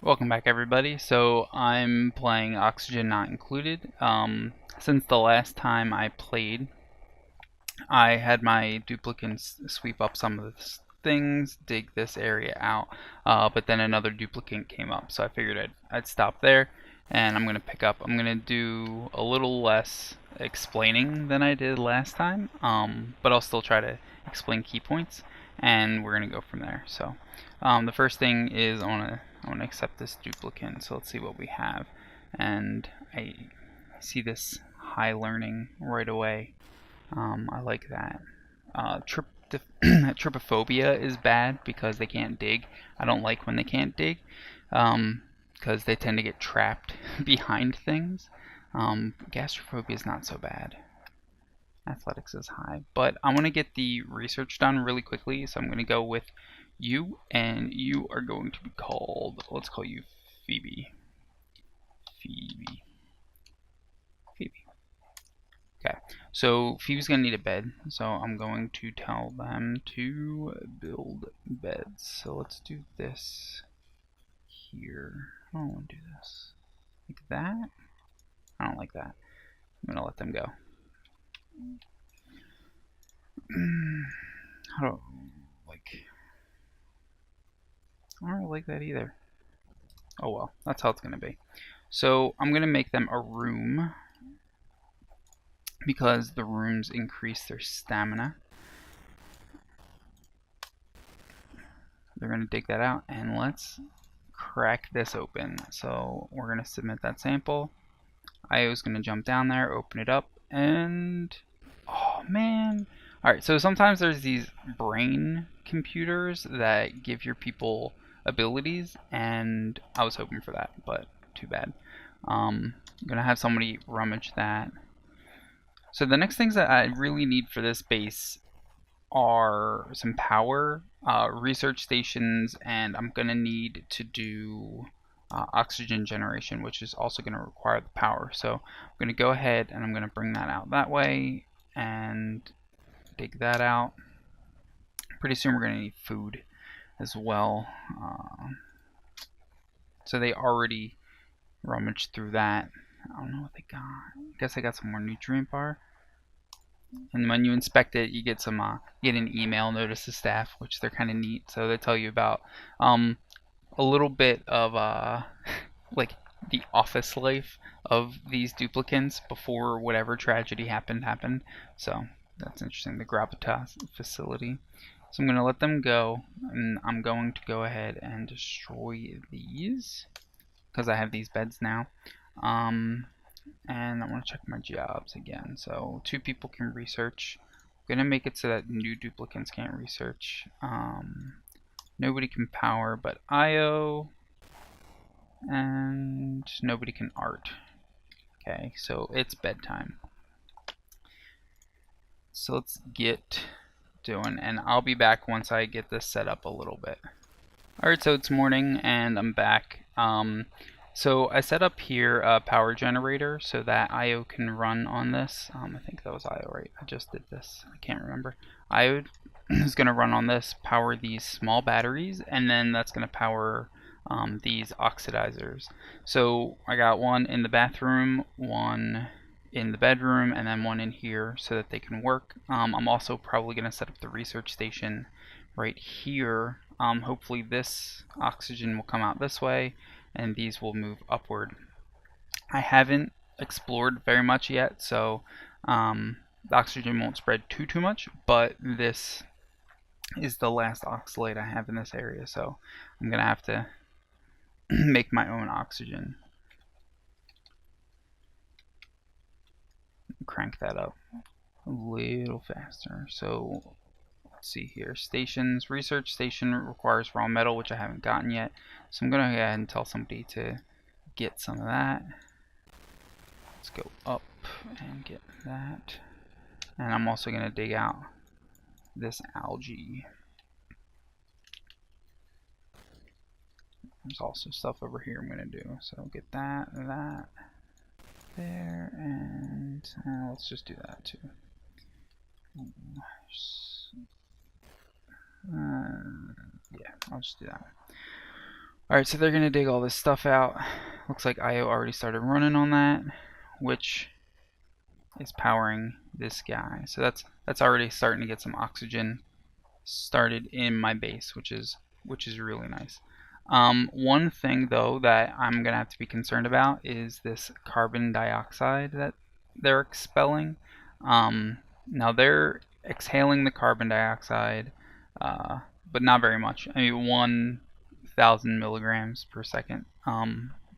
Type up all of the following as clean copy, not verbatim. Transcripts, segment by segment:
Welcome back, everybody. So I'm playing Oxygen Not Included. Since the last time I played, I had my duplicants sweep up some of the things, dig this area out, but then another duplicant came up, so I figured I'd stop there, and I'm going to pick up. I'm going to do a little less explaining than I did last time, but I'll still try to explain key points, and we're going to go from there. So the first thing is I want to accept this duplicant, so let's see what we have. And I see this high learning right away. I like that. Trypophobia is bad because they can't dig. I don't like when they can't dig because they tend to get trapped behind things. Gastrophobia is not so bad. Athletics is high, but I want to get the research done really quickly, so I'm going to go with you, and you are going to be called, let's call you Phoebe. Phoebe. Okay, so Phoebe's going to need a bed, so I'm going to tell them to build beds. So let's do this here. I don't want to do this. Like that? I don't like that. I'm going to let them go. I don't really like that either. Oh well, that's how it's going to be. So I'm going to make them a room because the rooms increase their stamina. They're going to dig that out, and let's crack this open. So we're going to submit that sample. IO is going to jump down there, open it up, and oh man. Alright, so sometimes there's these brain computers that give your people abilities, and I was hoping for that, but too bad. I'm going to have somebody rummage that. So the next things that I really need for this base are some power, research stations, and I'm going to need to do oxygen generation, which is also going to require the power. So I'm going to go ahead and I'm going to bring that out that way and dig that out. Pretty soon we're going to need food as well. So they already rummaged through that. I don't know what they got. I guess I got some more nutrient bar. And when you inspect it, you get some get an email notice to staff, which they're kind of neat. So they tell you about a little bit of like the office life of these duplicants before whatever tragedy happened. So that's interesting. The gravitas facility. So I'm going to let them go, and I'm going to go ahead and destroy these because I have these beds now. And I want to check my jobs again. So 2 people can research. I'm going to make it so that new duplicants can't research. Nobody can power but IO. And nobody can art. Okay, so it's bedtime. So let's get doing, and I'll be back once I get this set up a little bit. Alright, so it's morning and I'm back. So I set up here a power generator so that IO can run on this. I think that was IO, right? I just did this. I can't remember. IO is going to run on this, power these small batteries, and then that's going to power these oxidizers. So I got one in the bathroom, one in the bedroom, and then one in here so that they can work. I'm also probably going to set up the research station right here. Hopefully this oxygen will come out this way and these will move upward. I haven't explored very much yet, so the oxygen won't spread too much, but this is the last oxalate I have in this area, so I'm gonna have to make my own oxygen. Crank that up a little faster. So let's see here. Stations. Research station requires raw metal, which I haven't gotten yet. So I'm going to go ahead and tell somebody to get some of that. Let's go up and get that. And I'm also going to dig out this algae. There's also stuff over here I'm going to do. So get that, there, and let's just do that too. Yeah, I'll just do that. Alright, so they're going to dig all this stuff out. Looks like IO already started running on that, which is powering this guy. So that's already starting to get some oxygen started in my base, which is really nice. One thing though that I'm gonna have to be concerned about is this carbon dioxide that they're expelling. Now they're exhaling the carbon dioxide, but not very much. I mean, 1,000 milligrams per second.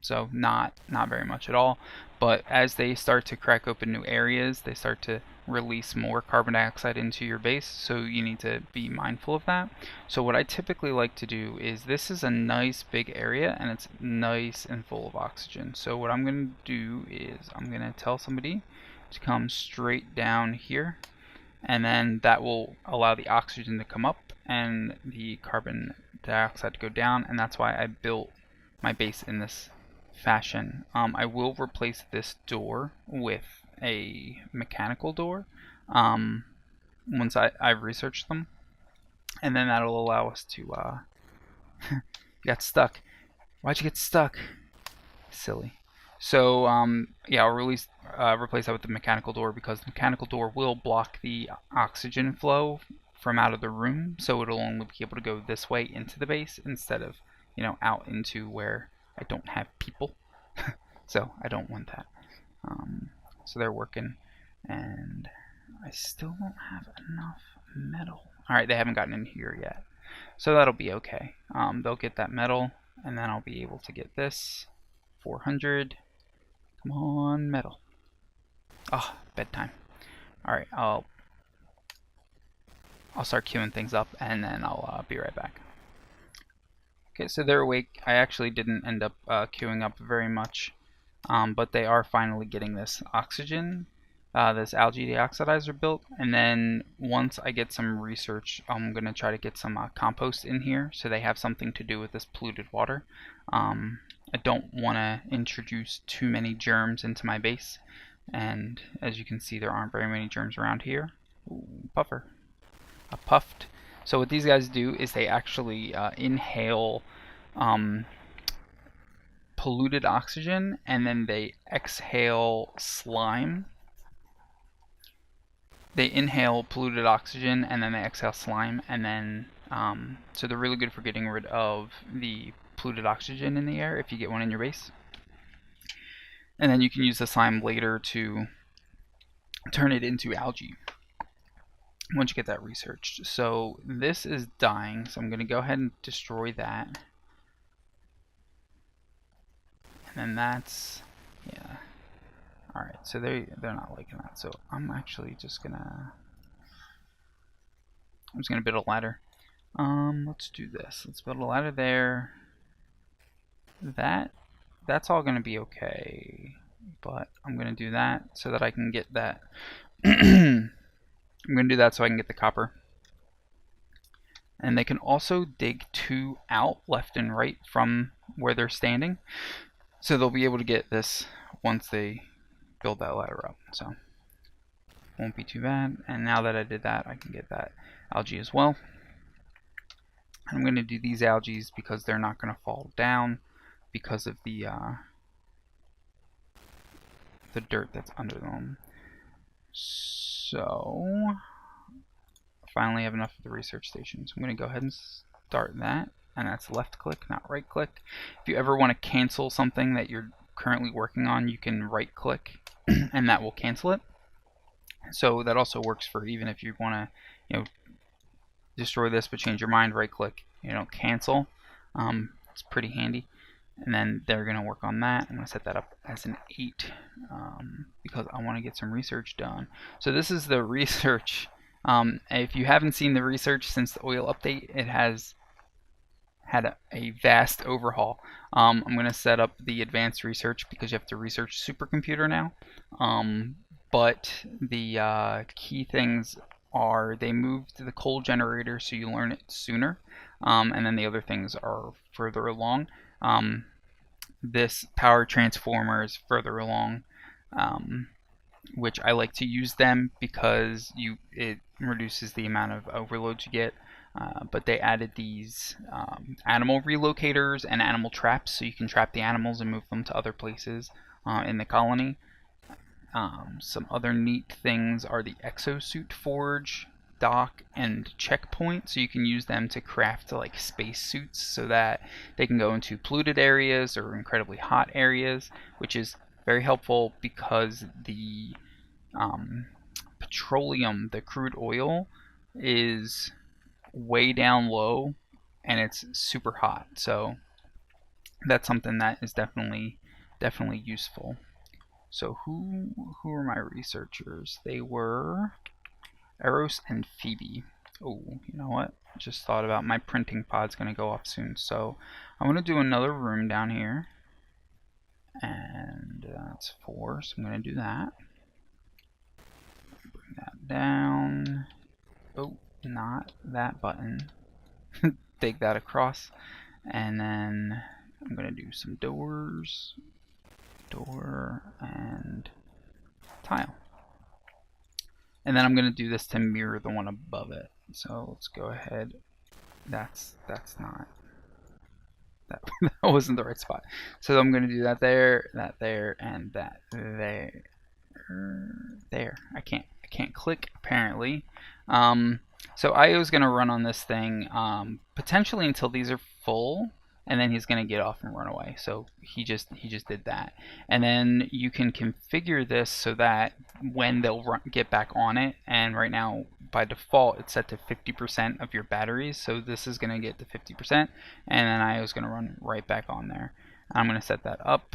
So not very much at all. But as they start to crack open new areas, they start to release more carbon dioxide into your base, so you need to be mindful of that. So what I typically like to do is, this is a nice big area and it's nice and full of oxygen. So what I'm going to do is I'm going to tell somebody to come straight down here, and then that will allow the oxygen to come up and the carbon dioxide to go down, and that's why I built my base in this fashion. I will replace this door with a mechanical door once I've researched them, and then that'll allow us to you got stuck. Why'd you get stuck? Silly. So yeah, I'll replace that with the mechanical door, because the mechanical door will block the oxygen flow from out of the room, so it'll only be able to go this way into the base instead of, you know, out into where I don't have people. So I don't want that. So they're working, and I still don't have enough metal. Alright, they haven't gotten in here yet, so that'll be okay. They'll get that metal, and then I'll be able to get this 400. Come on, metal. Ah, bedtime. Alright, I'll start queuing things up, and then I'll be right back. Okay, so they're awake. I actually didn't end up queuing up very much, but they are finally getting this oxygen, this algae deoxidizer built, and then once I get some research, I'm going to try to get some compost in here so they have something to do with this polluted water. I don't want to introduce too many germs into my base, and as you can see, there aren't very many germs around here. Ooh, puffer. A puffed. So what these guys do is they actually inhale polluted oxygen, and then they exhale slime. They inhale polluted oxygen, and then they exhale slime, and then so they're really good for getting rid of the polluted oxygen in the air if you get one in your base. And then you can use the slime later to turn it into algae once you get that researched. So this is dying, so I'm going to go ahead and destroy that. And then that's, yeah. Alright, so they're not liking that, so I'm actually just gonna build a ladder. Let's do this. Let's build a ladder there. That's all gonna be okay, but I'm gonna do that so that I can get that. I'm gonna do that so I can get the copper. And they can also dig 2 out left and right from where they're standing, so they'll be able to get this once they build that ladder up. So won't be too bad. And now that I did that, I can get that algae as well. I'm going to do these algae because they're not going to fall down because of the dirt that's under them. So I finally have enough of the research station, so I'm going to go ahead and start that, and that's left click, not right click. If you ever want to cancel something that you're currently working on, you can right click and that will cancel it. So that also works for even if you want to, you know, destroy this but change your mind, right click, you know, cancel. It's pretty handy. And then they're going to work on that. I'm going to set that up as an 8 because I want to get some research done. So this is the research. If you haven't seen the research since the oil update, it has had a vast overhaul. I'm going to set up the advanced research because you have to research supercomputer now. But the key things are they moved the coal generator so you learn it sooner, and then the other things are further along. This power transformer is further along, which I like to use them because it reduces the amount of overloads you get. but they added these animal relocators and animal traps, so you can trap the animals and move them to other places in the colony. Some other neat things are the exosuit forge, dock, and checkpoint, so you can use them to craft like space suits so that they can go into polluted areas or incredibly hot areas, which is very helpful because the petroleum, the crude oil, is way down low and it's super hot. So that's something that is definitely useful. So who are my researchers? They were Eros and Phoebe. Oh, you know what? Just thought about my printing pod's gonna go off soon. So I'm gonna do another room down here. And that's 4, so I'm gonna do that. Bring that down. Oh, not that button. Take that across. And then I'm gonna do some doors. Door and tile. And then I'm going to do this to mirror the one above it. So let's go ahead. That's not, that wasn't the right spot. So I'm going to do that there, and that there. There. I can't click apparently. So IO is going to run on this thing potentially until these are full, and then he's going to get off and run away. So he just did that. And then you can configure this so that when they'll get back on it, and right now by default it's set to 50% of your batteries, so this is going to get to 50%, and then IO is going to run right back on there. I'm going to set that up.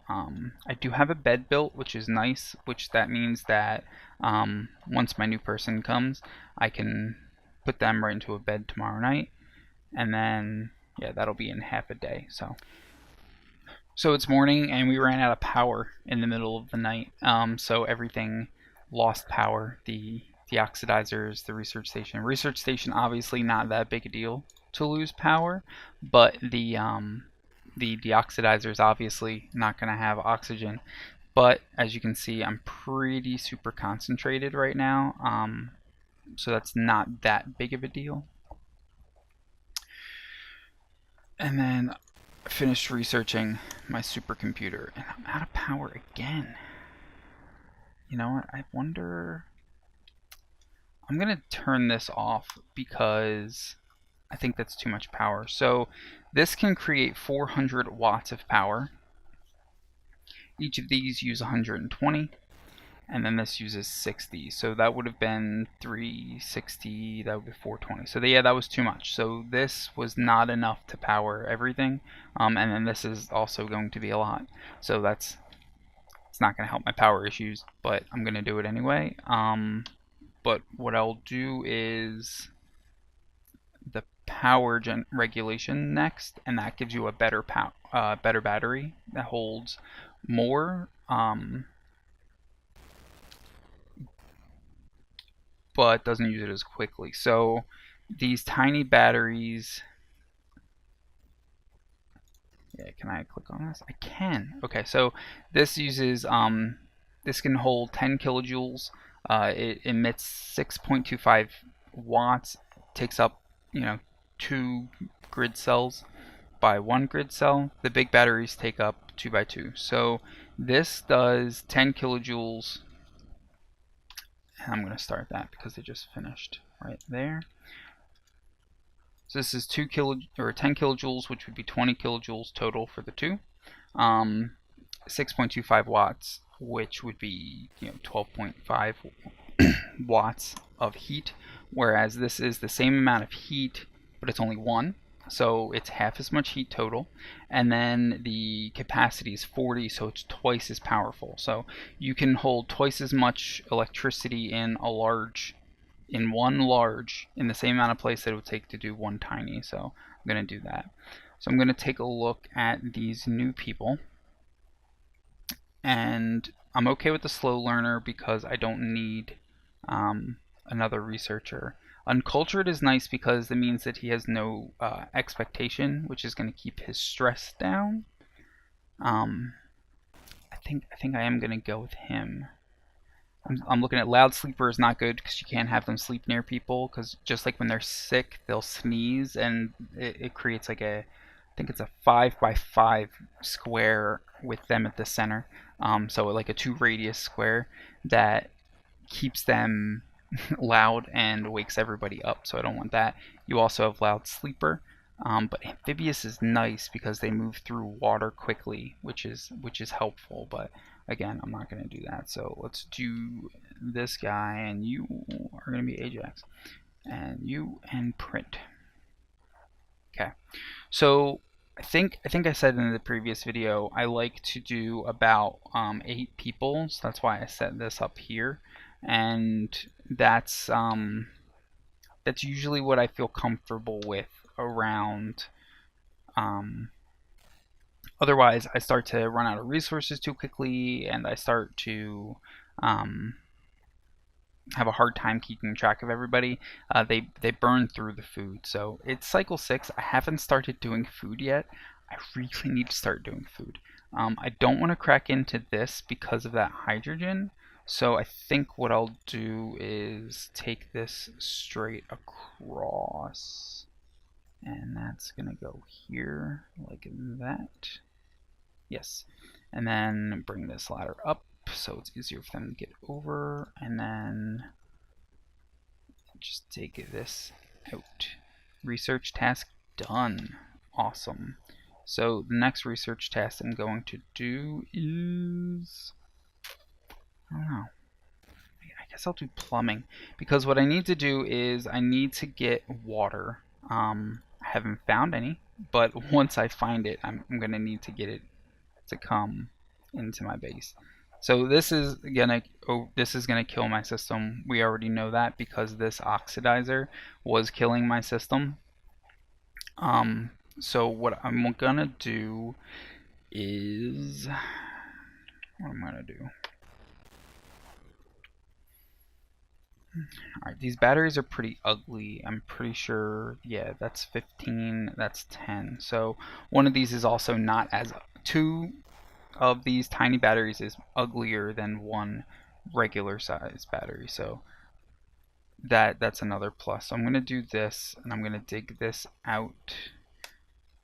I do have a bed built, which is nice, which that means that once my new person comes, I can put them right into a bed tomorrow night, and then yeah, that'll be in half a day. So it's morning, and we ran out of power in the middle of the night. So everything lost power. The oxidizers, the research station. Research station, obviously not that big a deal to lose power, but the deoxidizer is obviously not going to have oxygen. But as you can see, I'm pretty super concentrated right now, so that's not that big of a deal. And then I finished researching my supercomputer, and I'm out of power again. You know what? I wonder... I'm going to turn this off because I think that's too much power. So this can create 400 watts of power. Each of these use 120, and then this uses 60. So that would have been 360, that would be 420. So yeah, that was too much. So this was not enough to power everything, and then this is also going to be a lot. So it's not going to help my power issues, but I'm going to do it anyway. But what I'll do is the power regulation next, and that gives you a better better battery that holds more, but doesn't use it as quickly. So these tiny batteries, yeah, can I click on this? I can. Okay, so this uses this can hold 10 kilojoules. It emits 6.25 watts, takes up 2 grid cells by 1 grid cell. The big batteries take up 2 by 2. So this does 10 kilojoules. And I'm going to start that because it just finished right there. So this is 10 kilojoules, which would be 20 kilojoules total for the two. 6.25 watts, which would be 12.5 watts of heat, whereas this is the same amount of heat, but it's only 1. So it's half as much heat total, and then the capacity is 40, so it's twice as powerful. So you can hold twice as much electricity in one large in the same amount of place that it would take to do one tiny. So I'm going to do that. So I'm going to take a look at these new people, and I'm okay with the slow learner because I don't need another researcher. Uncultured is nice because it means that he has no expectation, which is going to keep his stress down. I think I am going to go with him. I'm looking at loud sleeper is not good because you can't have them sleep near people, because just like when they're sick, they'll sneeze and it creates like a, I think it's a 5 by 5 square with them at the center. So like a 2 radius square that keeps them loud and wakes everybody up. So I don't want that. You also have loud sleeper. But amphibious is nice because they move through water quickly, which is helpful. But again, I'm not going to do that. So let's do this guy, and you are going to be Ajax, and you and print. Okay. So I think I said in the previous video I like to do about 8 people. So that's why I set this up here, and that's usually what I feel comfortable with around. Otherwise, I start to run out of resources too quickly, and I start to have a hard time keeping track of everybody. They burn through the food. So it's cycle 6. I haven't started doing food yet. I really need to start doing food. I don't want to crack into this because of that hydrogen. So I think what I'll do is take this straight across. And that's going to go here like that. Yes. And then bring this ladder up so it's easier for them to get over. And then just take this out. Research task done. Awesome. So the next research task I'm going to do is, I don't know, I guess I'll do plumbing, because what I need to do is I need to get water. I haven't found any, but once I find it, I'm going to need to get it to come into my base. So this is gonna kill my system. We already know that because this oxidizer was killing my system. So what I'm gonna do is, Alright, these batteries are pretty ugly. I'm pretty sure, yeah, that's 15, that's 10. So one of these is also not as, 2 of these tiny batteries is uglier than 1 regular size battery. So that's another plus. So I'm going to do this, and I'm going to dig this out.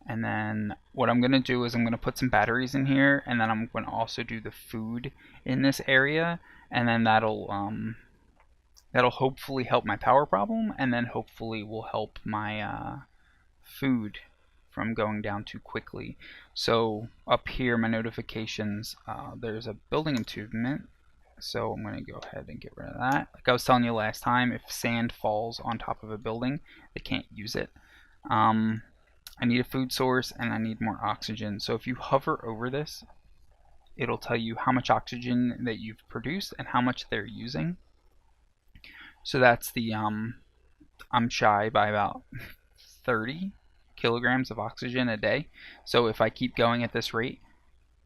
And then what I'm going to do is I'm going to put some batteries in here, and then I'm going to also do the food in this area, and then that'll hopefully help my power problem, and then hopefully will help my food from going down too quickly. So up here, my notifications, there's a building improvement. So I'm going to go ahead and get rid of that. Like I was telling you last time, if sand falls on top of a building, they can't use it. I need a food source, and I need more oxygen. So if you hover over this, it'll tell you how much oxygen that you've produced and how much they're using. So that's the, I'm shy by about 30 kilograms of oxygen a day. So if I keep going at this rate,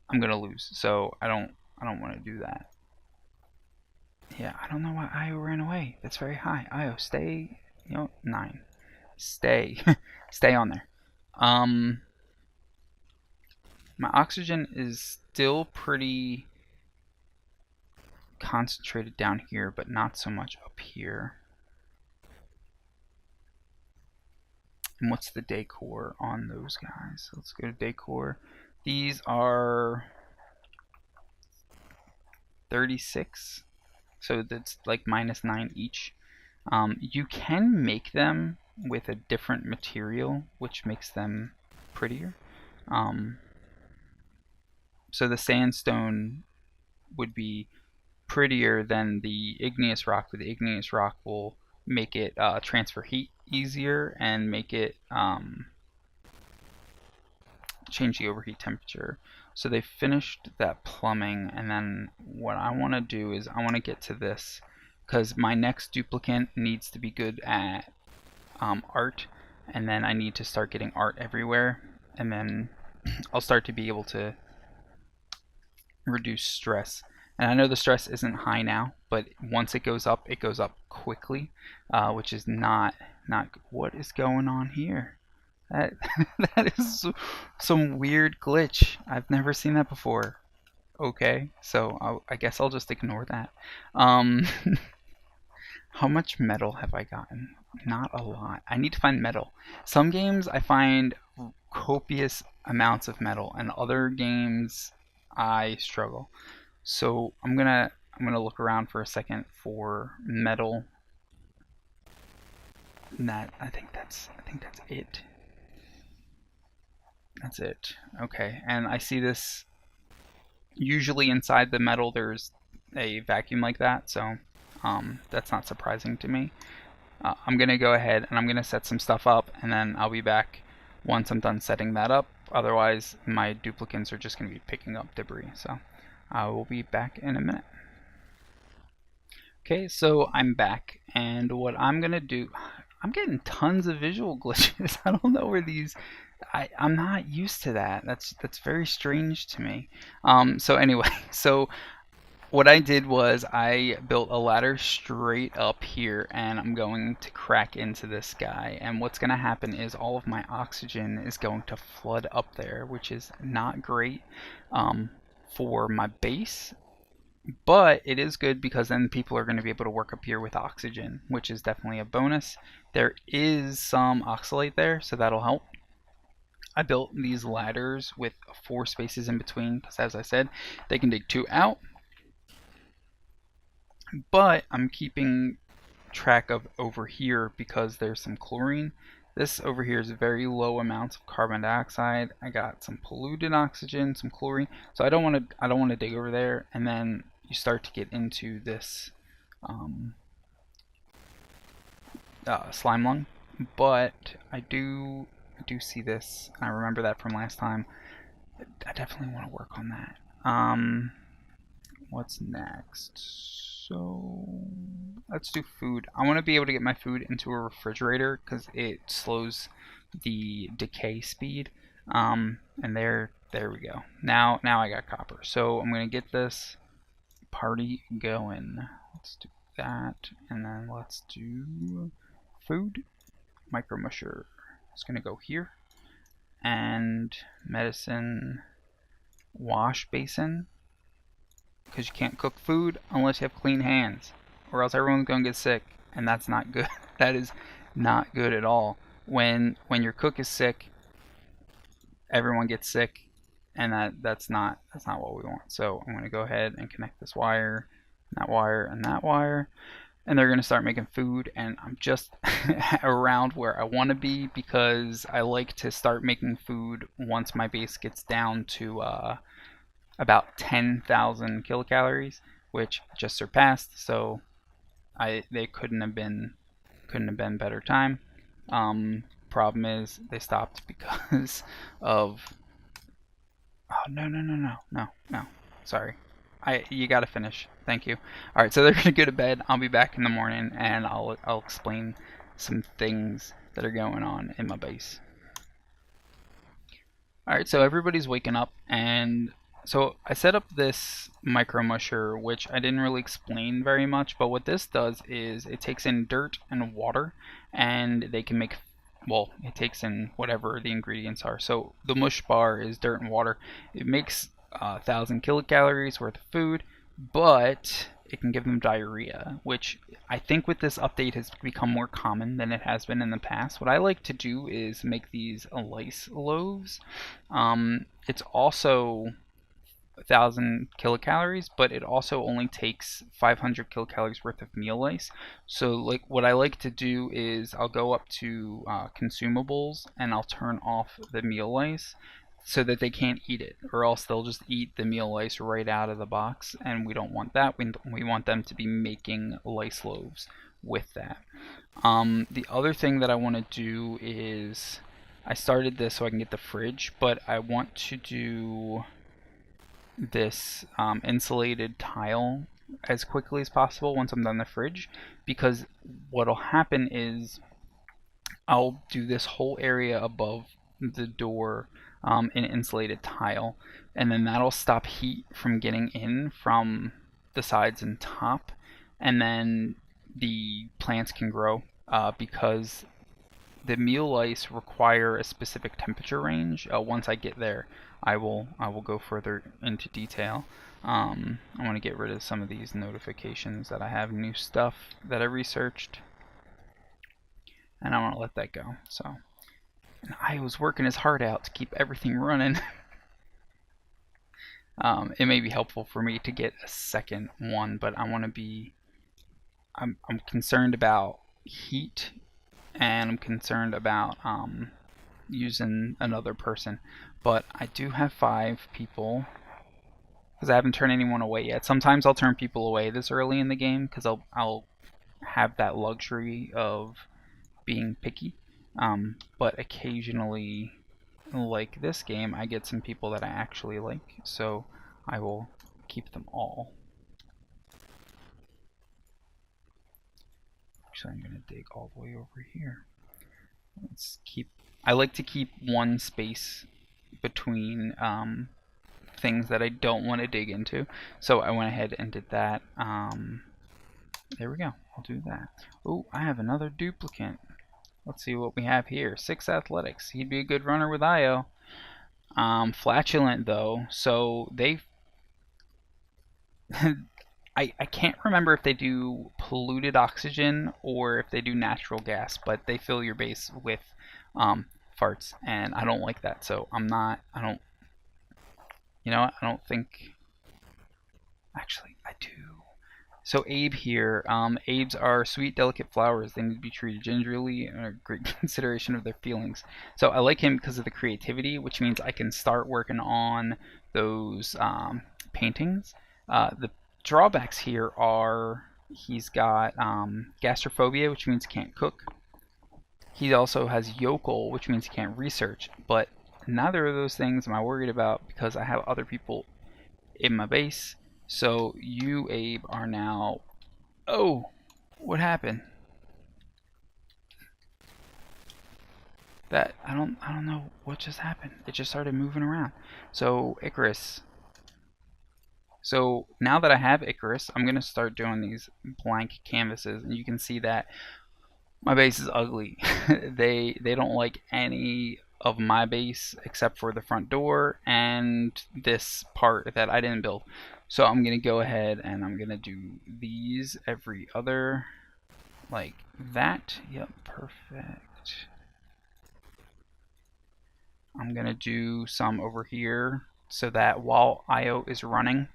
I'm gonna lose. So I don't want to do that. Yeah, I don't know why Io ran away. That's very high. Io, stay, 9. Stay. Stay on there. My oxygen is still pretty concentrated down here, but not so much up here. And what's the decor on those guys? Let's go to decor. These are 36, so that's like -9 each. You can make them with a different material, which makes them prettier. So the sandstone would be prettier than the igneous rock, but the igneous rock will make it transfer heat easier and make it change the overheat temperature. So they finished that plumbing, and then what I want to do is I want to get to this, because my next duplicant needs to be good at art, and then I need to start getting art everywhere, and then I'll start to be able to reduce stress. And I know the stress isn't high now, but once it goes up quickly, which is not what is going on here. That is some weird glitch. I've never seen that before. okay, so I guess I'll just ignore that. Um, how much metal have I gotten? Not a lot. I need to find metal. Some games I find copious amounts of metal, and other games I struggle. So I'm gonna look around for a second for metal. And that I think that's it. That's it. Okay, and I see this usually inside the metal. There's a vacuum like that, so that's not surprising to me. I'm gonna go ahead and I'm gonna set some stuff up, and then I'll be back once I'm done setting that up. Otherwise, my duplicants are just gonna be picking up debris. So I will be back in a minute. Okay, so I'm back, and what I'm gonna do, I'm getting tons of visual glitches. I don't know where these. I'm not used to that. That's very strange to me. So anyway, so what I did was I built a ladder straight up here, and I'm going to crack into this guy. And what's going to happen is all of my oxygen is going to flood up there, which is not great for my base. But it is good because then people are going to be able to work up here with oxygen, which is definitely a bonus. There is some oxalate there, so that'll help. I built these ladders with 4 spaces in between because, as I said, they can dig 2 out. But I'm keeping track of over here because there's some chlorine. This over here is very low amounts of carbon dioxide. I got some polluted oxygen, some chlorine. So I don't want to dig over there, and then you start to get into this slime lung. But I do see this. I remember that from last time. I definitely want to work on that. What's next? So let's do food. I want to be able to get my food into a refrigerator because it slows the decay speed. And there we go. Now I got copper. So I'm gonna get this party going. Let's do that, and then let's do food. Micro musher. It's gonna go here, and medicine wash basin, because you can't cook food unless you have clean hands, or else everyone's gonna get sick, and that's not good. That is not good at all. When your cook is sick, everyone gets sick, and that's not what we want. So I'm gonna go ahead and connect this wire, and that wire, and they're gonna start making food. And I'm just around where I want to be because I like to start making food once my base gets down to about 10,000 kilocalories, which just surpassed. So they couldn't have been better time. Problem is they stopped because of no. Sorry. You gotta finish. Thank you. All right, so they're gonna go to bed. I'll be back in the morning, and I'll explain some things that are going on in my base. All right, so everybody's waking up, and so I set up this micro musher, which I didn't really explain very much, but what this does is it takes in dirt and water, and they can make, well, it takes in whatever the ingredients are. So the mush bar is dirt and water. It makes 1,000 kilocalories worth of food, but it can give them diarrhea, which I think with this update has become more common than it has been in the past. What I like to do is make these lice loaves. It's also 1,000 kilocalories, but it also only takes 500 kilocalories worth of meal lice. So like what I like to do is I'll go up to consumables, and I'll turn off the meal lice so that they can't eat it, or else they'll just eat the meal lice right out of the box, and we don't want that. We want them to be making lice loaves with that. The other thing that I want to do is I started this so I can get the fridge, but I want to do this insulated tile as quickly as possible once I'm done the fridge, because what'll happen is I'll do this whole area above the door in insulated tile, and then that'll stop heat from getting in from the sides and top, and then the plants can grow because the meal lice require a specific temperature range once I get there. I will go further into detail. I want to get rid of some of these notifications that I have new stuff that I researched, and I want to let that go. So, and I was working his heart out to keep everything running. It may be helpful for me to get a second one, but I want to be. I'm concerned about heat, and I'm concerned about using another person. But I do have 5 people because I haven't turned anyone away yet. Sometimes I'll turn people away this early in the game because I'll have that luxury of being picky. But occasionally, like this game, I get some people that I actually like, so I will keep them all. Actually, I'm going to dig all the way over here. Let's keep. I like to keep one space between things that I don't want to dig into, so I went ahead and did that. There we go. I'll do that. Oh, I have another duplicate. Let's see what we have here. 6 athletics. He'd be a good runner with IO. Flatulent though, so they. I can't remember if they do polluted oxygen or if they do natural gas, but they fill your base with farts, and I don't like that. So I don't. You know what? I don't think. Actually, I do. So Abe here, Abes are sweet, delicate flowers. They need to be treated gingerly and are great consideration of their feelings. So I like him because of the creativity, which means I can start working on those paintings. The drawbacks here are he's got gastrophobia, which means he can't cook. He also has yokel, which means he can't research. But neither of those things am I worried about because I have other people in my base. So you, Abe, are now. Oh, what happened? That I don't know what just happened. It just started moving around. So Icarus. So now that I have Icarus, I'm gonna start doing these blank canvases, and you can see that my base is ugly. they don't like any of my base except for the front door and this part that I didn't build. So I'm gonna go ahead and I'm gonna do these every other, like that. Yep, perfect. I'm gonna do some over here so that while IO is running,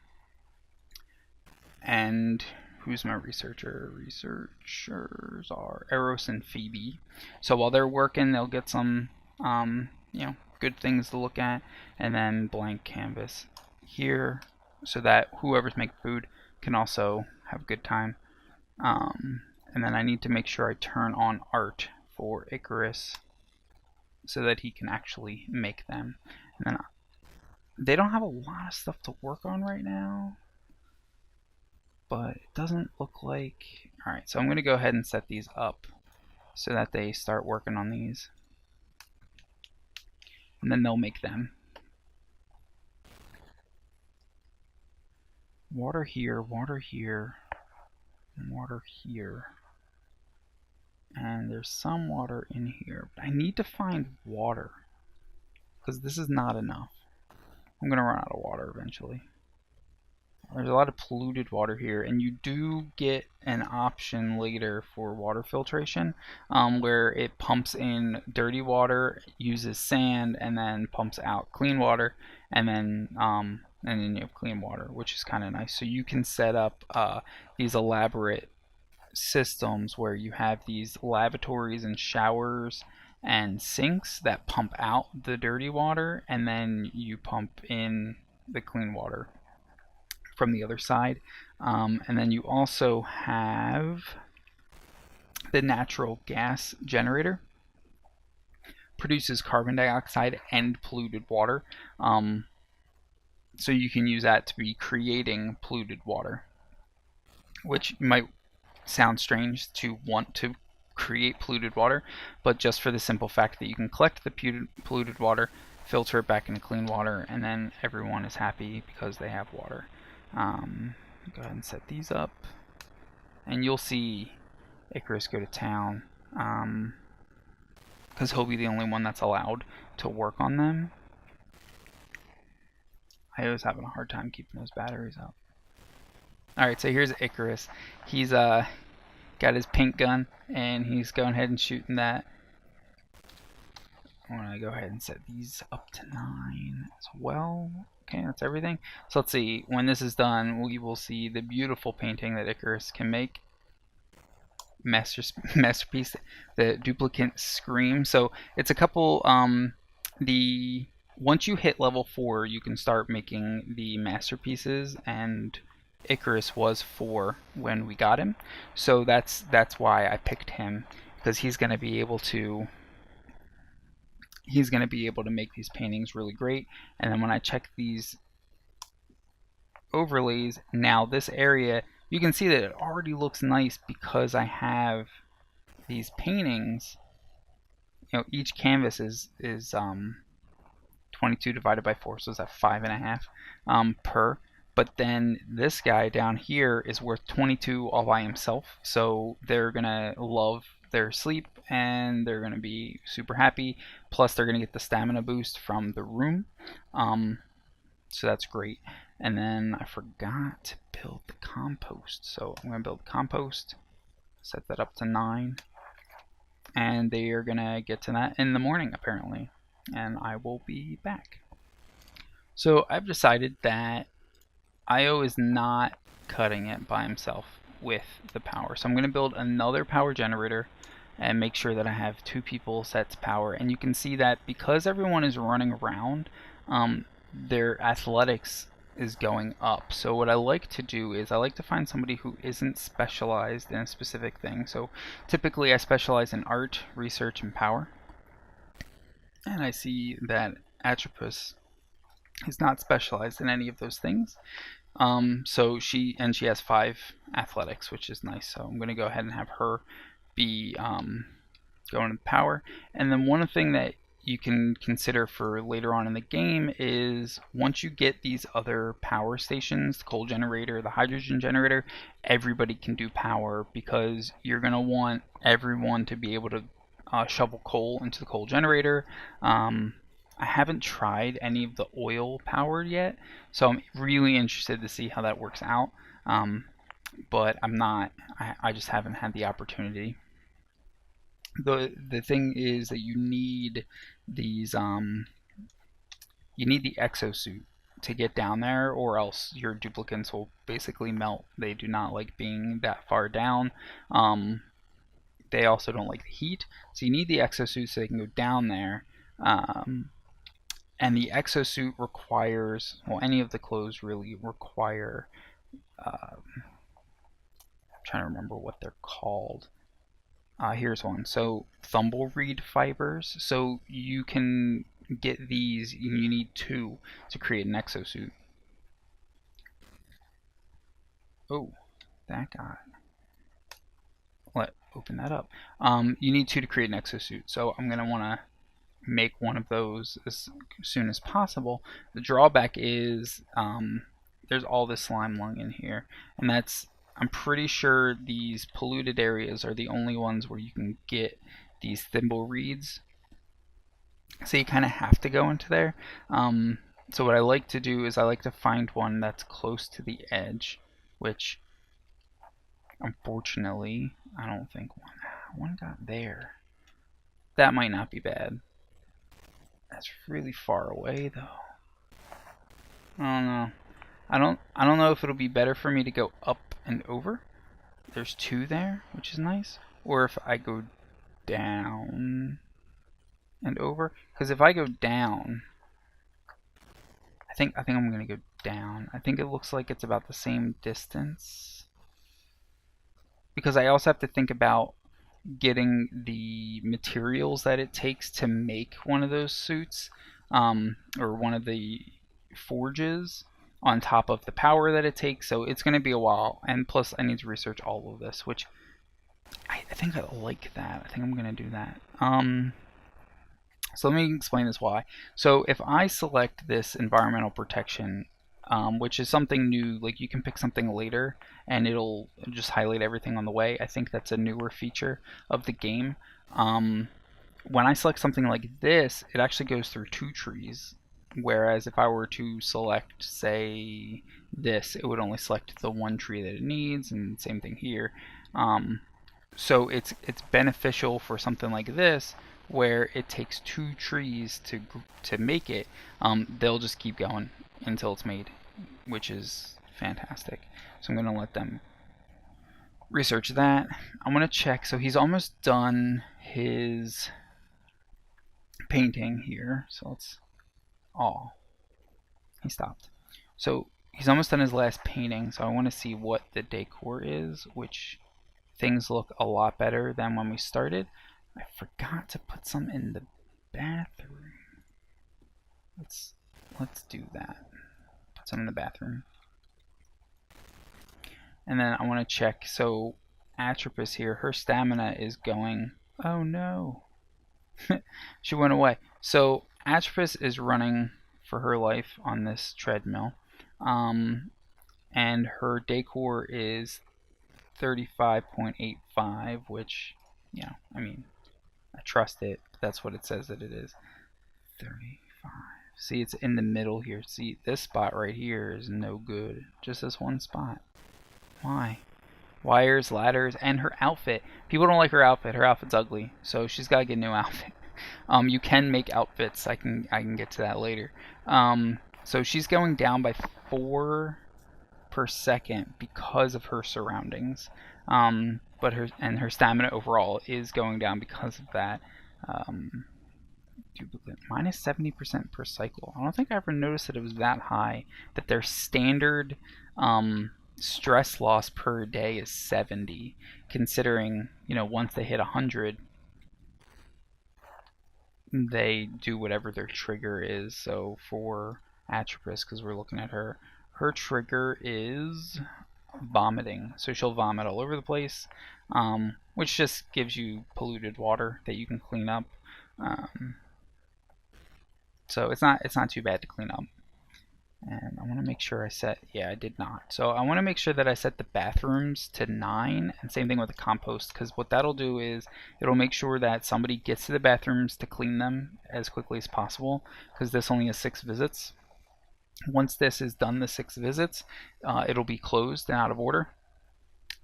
and who's my researcher? Researchers are Eros and Phoebe. So while they're working, they'll get some, good things to look at, and then blank canvas here, so that whoever's making food can also have a good time. And then I need to make sure I turn on art for Icarus so that he can actually make them. And then they don't have a lot of stuff to work on right now, but it doesn't look like. Alright, so I'm going to go ahead and set these up so that they start working on these, and then they'll make them. Water here, water here, and water here. And there's some water in here, but I need to find water because this is not enough. I'm going to run out of water eventually. There's a lot of polluted water here, and you do get an option later for water filtration, where it pumps in dirty water, uses sand, and then pumps out clean water, and then you have clean water, which is kind of nice. So you can set up these elaborate systems where you have these lavatories and showers and sinks that pump out the dirty water, and then you pump in the clean water from the other side. And then you also have the natural gas generator. Produces carbon dioxide and polluted water. So you can use that to be creating polluted water, which might sound strange to want to create polluted water, but just for the simple fact that you can collect the polluted water, filter it back into clean water, and then everyone is happy because they have water. Go ahead and set these up, and you'll see Icarus go to town, because he'll be the only one that's allowed to work on them. I was having a hard time keeping those batteries up. Alright, so here's Icarus. He's got his pink gun, and he's going ahead and shooting that. I'm going to go ahead and set these up to 9 as well. Okay, that's everything. So let's see, when this is done, we will see the beautiful painting that Icarus can make. Masterpiece, the duplicate scream. So it's a couple, once you hit level 4, you can start making the masterpieces, and Icarus was 4 when we got him. So that's why I picked him, because he's going to be able to make these paintings really great. And then when I check these overlays, now this area, you can see that it already looks nice because I have these paintings. You know, each canvas is 22 divided by 4, so that's 5.5 per. But then this guy down here is worth 22 all by himself, so they're gonna love their sleep and they're gonna be super happy. Plus, they're gonna get the stamina boost from the room, so that's great. And then I forgot to build the compost, so I'm gonna build compost, set that up to 9, and they are gonna get to that in the morning apparently, and I will be back. So I've decided that Io is not cutting it by himself with the power, so I'm going to build another power generator and make sure that I have 2 people set to power. And you can see that because everyone is running around, their athletics is going up. So what I like to do is I like to find somebody who isn't specialized in a specific thing. So typically I specialize in art, research, and power. And I see that Atropus is not specialized in any of those things. So she has 5 athletics, which is nice. So I'm going to go ahead and have her be going to power. And then one thing that you can consider for later on in the game is once you get these other power stations, the coal generator, the hydrogen generator, everybody can do power, because you're going to want everyone to be able to shovel coal into the coal generator. I haven't tried any of the oil powered yet, so I'm really interested to see how that works out. But I just haven't had the opportunity. The thing is that you need these you need the exosuit to get down there, or else your duplicates will basically melt. They do not like being that far down. They also don't like the heat, so you need the exosuit so they can go down there. And the exosuit requires, well, any of the clothes really require, I'm trying to remember what they're called. Here's one. So thumbleweed fibers. So you can get these, you need 2 to create an exosuit. Oh, that guy. Let's open that up. You need 2 to create an exosuit. So I'm going to want to make one of those as soon as possible. The drawback is there's all this slime lung in here, and I'm pretty sure these polluted areas are the only ones where you can get these thimble reeds, so you kind of have to go into there. So what I like to do is I like to find one that's close to the edge, which unfortunately I don't think one got there. That might not be bad. That's really far away though. I don't know. I don't know if it'll be better for me to go up and over. There's 2 there, which is nice. Or if I go down and over. Because if I go down, I think I'm gonna go down. I think it looks like it's about the same distance. Because I also have to think about getting the materials that it takes to make one of those suits, or one of the forges, on top of the power that it takes. So it's going to be a while, and plus I need to research all of this, which I think I like that. I think I'm going to do that. So let me explain this why. So if I select this environmental protection, which is something new, like you can pick something later and it'll just highlight everything on the way. I think that's a newer feature of the game. When I select something like this, it actually goes through 2 trees. Whereas if I were to select, say, this, it would only select the one tree that it needs, and same thing here. So it's beneficial for something like this, where it takes 2 trees to make it. They'll just keep going until it's made, which is fantastic. So I'm going to let them research that. I'm going to check. So he's almost done his painting here. So let's... Oh, he stopped. So he's almost done his last painting. So I want to see what the decor is, which things look a lot better than when we started. I forgot to put some in the bathroom. Let's do that. Put some in the bathroom. And then I want to check. So Atropus here, her stamina is going... Oh no. She went away. So Atropus is running for her life on this treadmill. And her decor is 35.85, which, you know, I mean, I trust it. That's what it says that it is. 35. See, it's in the middle here. See, this spot right here is no good. Just this one spot. Why? Wires, ladders, and her outfit. People don't like her outfit. Her outfit's ugly, so she's got to get a new outfit. You can make outfits. I can get to that later. So she's going down by 4 per second because of her surroundings. But her stamina overall is going down because of that. Duplicate minus 70% per cycle. I don't think I ever noticed that it was that high. That their standard stress loss per day is 70, considering, you know, once they hit 100, they do whatever their trigger is. So for Atropus, because we're looking at her trigger is vomiting, so she'll vomit all over the place, which just gives you polluted water that you can clean up. So it's not too bad to clean up. And I want to make sure I set... Yeah, I did not. So I want to make sure that I set the bathrooms to 9, and same thing with the compost, because what that'll do is it'll make sure that somebody gets to the bathrooms to clean them as quickly as possible, because this only has 6 visits. Once this is done, the 6 visits, it'll be closed and out of order.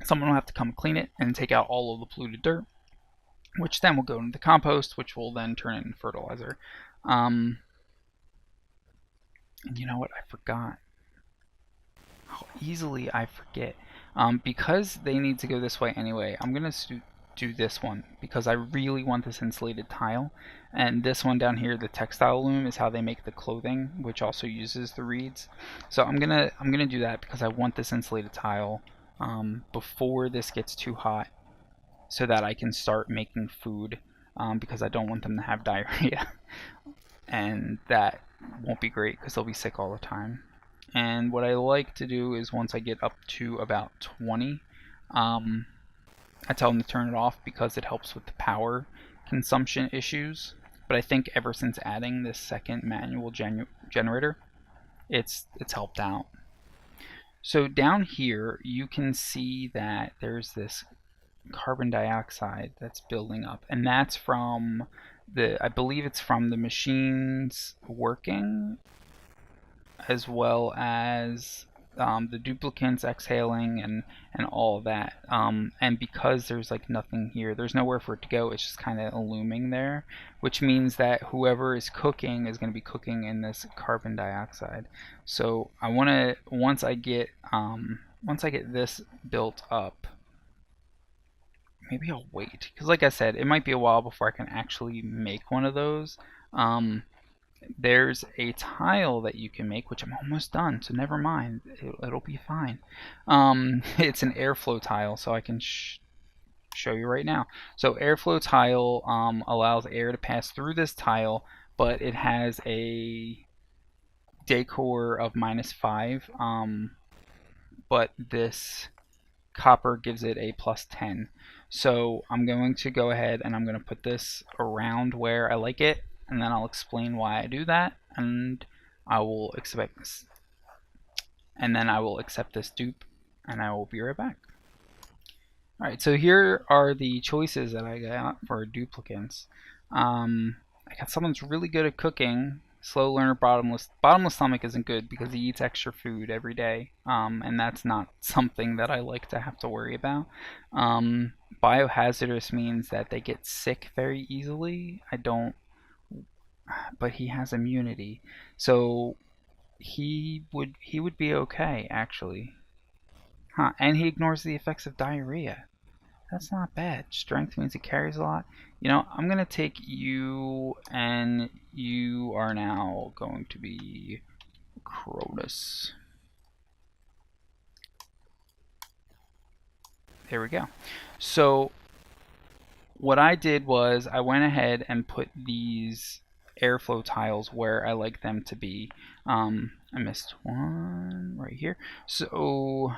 Someone will have to come clean it and take out all of the polluted dirt, which then will go into the compost, which will then turn into fertilizer. And you know what? I forgot. How easily I forget. Because they need to go this way anyway, I'm going to do this one because I really want this insulated tile. And this one down here, the textile loom, is how they make the clothing, which also uses the reeds. So I'm gonna do that because I want this insulated tile before this gets too hot, so that I can start making food, because I don't want them to have diarrhea. And that won't be great because they'll be sick all the time. And what I like to do is once I get up to about 20, I tell them to turn it off because it helps with the power consumption issues. But I think ever since adding this second manual generator, it's helped out. So down here you can see that there's this carbon dioxide that's building up, and that's from I believe it's from the machines working, as well as the duplicants exhaling and all of that. And because there's like nothing here, there's nowhere for it to go, it's just kind of looming there, which means that whoever is cooking is going to be cooking in this carbon dioxide. So I want to, once I get this built up, maybe I'll wait, because like I said, it might be a while before I can actually make one of those. There's a tile that you can make, which I'm almost done, so never mind, it'll be fine. It's an airflow tile, so I can show you right now. So airflow tile allows air to pass through this tile, but it has a decor of -5, but this copper gives it a +10. So I'm going to go ahead and I'm going to put this around where I like it, and then I'll explain why I do that, and I will accept this. And then I will accept this dupe, and I will be right back. Alright, so here are the choices that I got for duplicants. I got someone that's really good at cooking, slow learner, bottomless stomach isn't good because he eats extra food every day, and that's not something that I like to have to worry about. Biohazardous means that they get sick very easily. I don't, but he has immunity, so he would be okay actually. Huh? And he ignores the effects of diarrhea. That's not bad. Strength means he carries a lot. You know, I'm going to take you, and you are now going to be Cronus. There we go. So what I did was I went ahead and put these airflow tiles where I like them to be. I missed one right here. So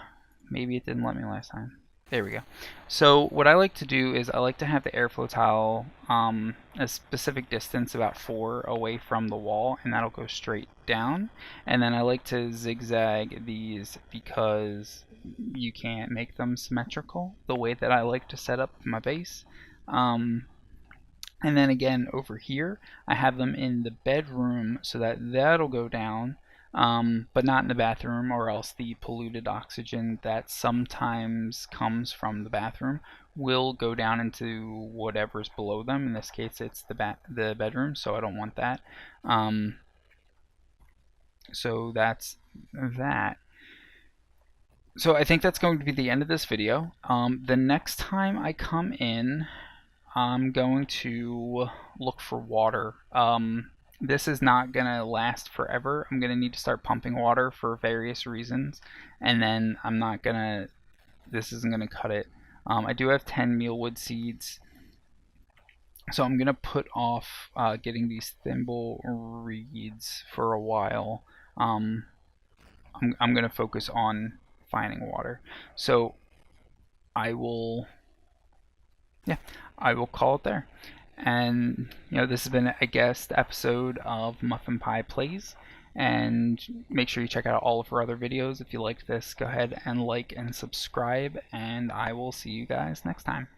maybe it didn't let me last time. There we go. So what I like to do is I like to have the airflow tile a specific distance, about 4 away from the wall, and that'll go straight down. And then I like to zigzag these because you can't make them symmetrical the way that I like to set up my base. And then again over here I have them in the bedroom so that that'll go down. But not in the bathroom, or else the polluted oxygen that sometimes comes from the bathroom will go down into whatever's below them. In this case, it's the bedroom, so I don't want that. So that's that. So I think that's going to be the end of this video. The next time I come in, I'm going to look for water. This is not going to last forever. I'm going to need to start pumping water for various reasons, and then I'm not going to, this isn't going to cut it. I do have 10 mealwood seeds, so I'm going to put off getting these thimble reeds for a while. I'm going to focus on finding water. So I will call it there. And this has been a guest episode of Muffin Pie Plays, and make sure you check out all of her other videos. If you liked this, go ahead and like and subscribe, and I will see you guys next time.